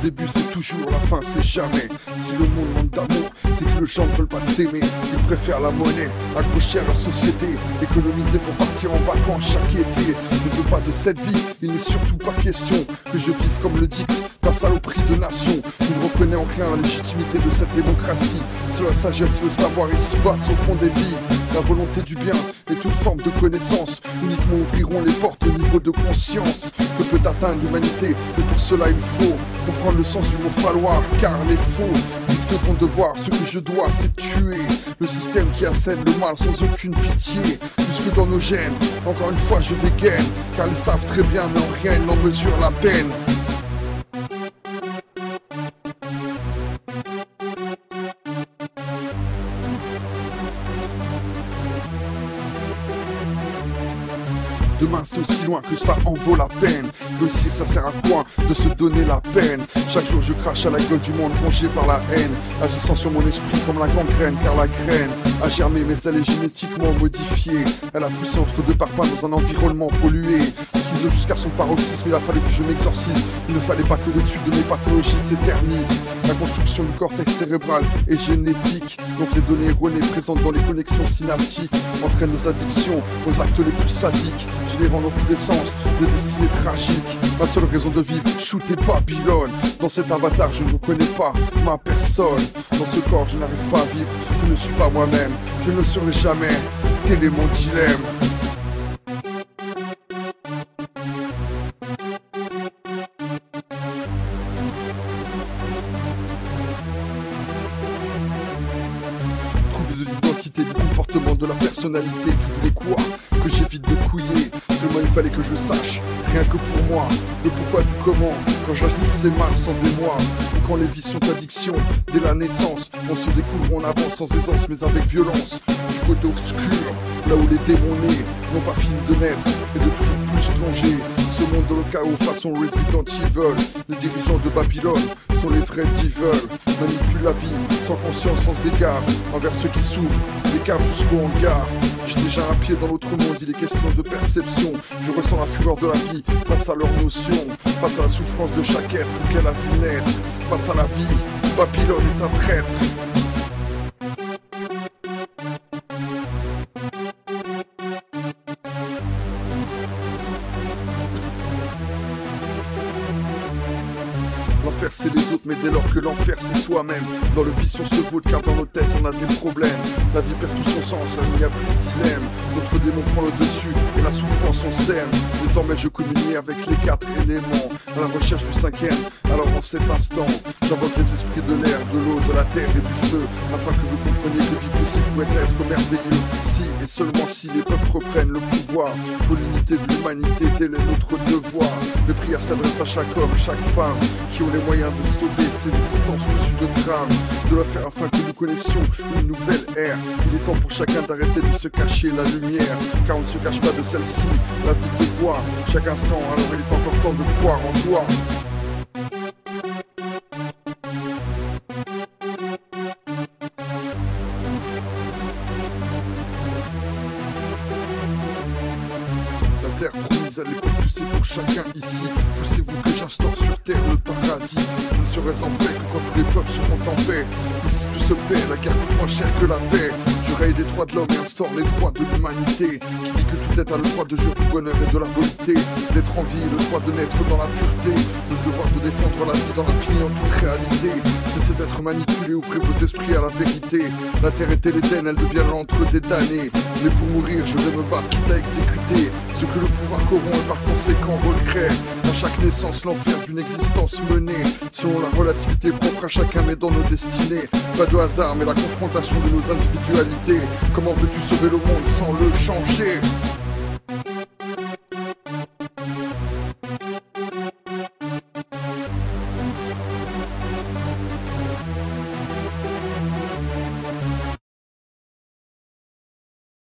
début c'est toujours, la fin c'est jamais. Si le monde manque d'amour, c'est que les gens ne veulent pas s'aimer. Ils préfèrent la monnaie, accrocher à leur société, économiser pour partir en vacances chaque été. Je ne veux pas de cette vie, il n'est surtout pas question que je vive comme le dicte ta saloperie de nation. Je ne reconnais en rien la légitimité de cette démocratie. Sur la sagesse, le savoir, il se passe au fond des vies. La volonté du bien et toute forme de connaissance uniquement ouvriront les portes au niveau de conscience que peut atteindre l'humanité. Mais pour cela il faut comprendre le sens du mot falloir, car les faux dictent ton devoir. Ce que je dois c'est tuer le système qui assène le mal sans aucune pitié. Plus que dans nos gènes, encore une fois je dégaine, car ils savent très bien mais en rien ils n'en mesurent la peine. Demain c'est aussi loin que ça en vaut la peine. Réussir ça sert à quoi de se donner la peine? Chaque jour je crache à la gueule du monde rongé par la haine, agissant sur mon esprit comme la gangrène, car la graine a germé mais elle est génétiquement modifiée. Elle a poussé entre deux parpaings dans un environnement pollué. Schizo jusqu'à son paroxysme, il a fallu que je m'exorcise. Il ne fallait pas que l'étude de mes pathologies s'éternise. La construction du cortex cérébral est génétique, donc les données erronées présentes dans les connexions synaptiques entraînent nos addictions aux actes les plus sadiques, générant dans tous les sens des destinées tragiques. Ma seule raison de vivre, shooter Babylone. Dans cet avatar je ne reconnais pas ma personne. Dans ce corps je n'arrive pas à vivre, je ne suis pas moi-même, je ne le serai jamais, tel est mon dilemme. Trouver de l'identité, du comportement, de la personnalité, tu voulais quoi? Que j'évite de couiller, seulement il fallait que je sache, rien que pour moi, le pourquoi du comment, quand j'agissais mal sans émoi, quand les vies sont addiction, dès la naissance, on se découvre, on avance sans aisance mais avec violence, du côté obscur, là où les démons nés n'ont pas fini de naître et de toujours plus plonger, ce monde dans le chaos façon Resident Evil, les dirigeants de Babylone sont les vrais devils, manipulent la vie sans conscience, sans égard, envers ceux qui souffrent, des caves jusqu'au hangar. J'ai déjà un pied dans l'autre monde, il est question de perception. Je ressens la fureur de la vie face à leurs notions, face à la souffrance de chaque être qu'elle a vu naître. Face à la vie, Babylone est un traître. L'enfer c'est les autres mais dès lors que l'enfer c'est soi-même. Dans le vice on se vote car dans nos têtes on a des problèmes. La vie perd tout son sens, il n'y a plus de dilemme. Notre démon prend le dessus et la souffrance on sème. Désormais je communie avec les quatre éléments, à la recherche du cinquième. Alors en cet instant, j'invoque les esprits de l'air, de l'eau, de la terre et du feu, afin que vous compreniez que vivre ici pourrait être merveilleux. Si et seulement si les peuples reprennent le pouvoir pour l'unité de l'humanité, tel est notre devoir. Le prière s'adresse à chaque homme, chaque femme qui ont les moyens de stopper ces existences cousues de drames, de le faire afin que nous connaissions une nouvelle ère. Il est temps pour chacun d'arrêter de se cacher la lumière, car on ne se cache pas de celle-ci, la vie te voit chaque instant, alors il est encore temps de croire en toi. La terre promise à l'époque, poussez pour chacun ici. Poussez-vous que j'instaure sur terre le paradis. Je ne serai en paix que quand tous les peuples seront en paix. Ici tout se paie, la guerre coûte moins cher que la paix. Je raye les droits de l'homme et instaure les droits de l'humanité. Qui dit que tout être a le droit de jouir du bonheur et de la volonté, d'être en vie, le droit de naître dans la pureté, le devoir de défendre la vie dans l'infini en toute réalité. Cessez d'être manipulé, ouvrez vos esprits à la vérité. La terre était l'Éden, elle devient l'antre des damnés. Mais pour mourir, je vais me battre quitte à exécuter ce que le pouvoir corrompt et par conséquent regret. À chaque naissance, l'enfer d'une existence menée selon la relativité propre à chacun mais dans nos destinées. Pas de hasard mais la confrontation de nos individualités. Comment veux-tu sauver le monde sans le changer?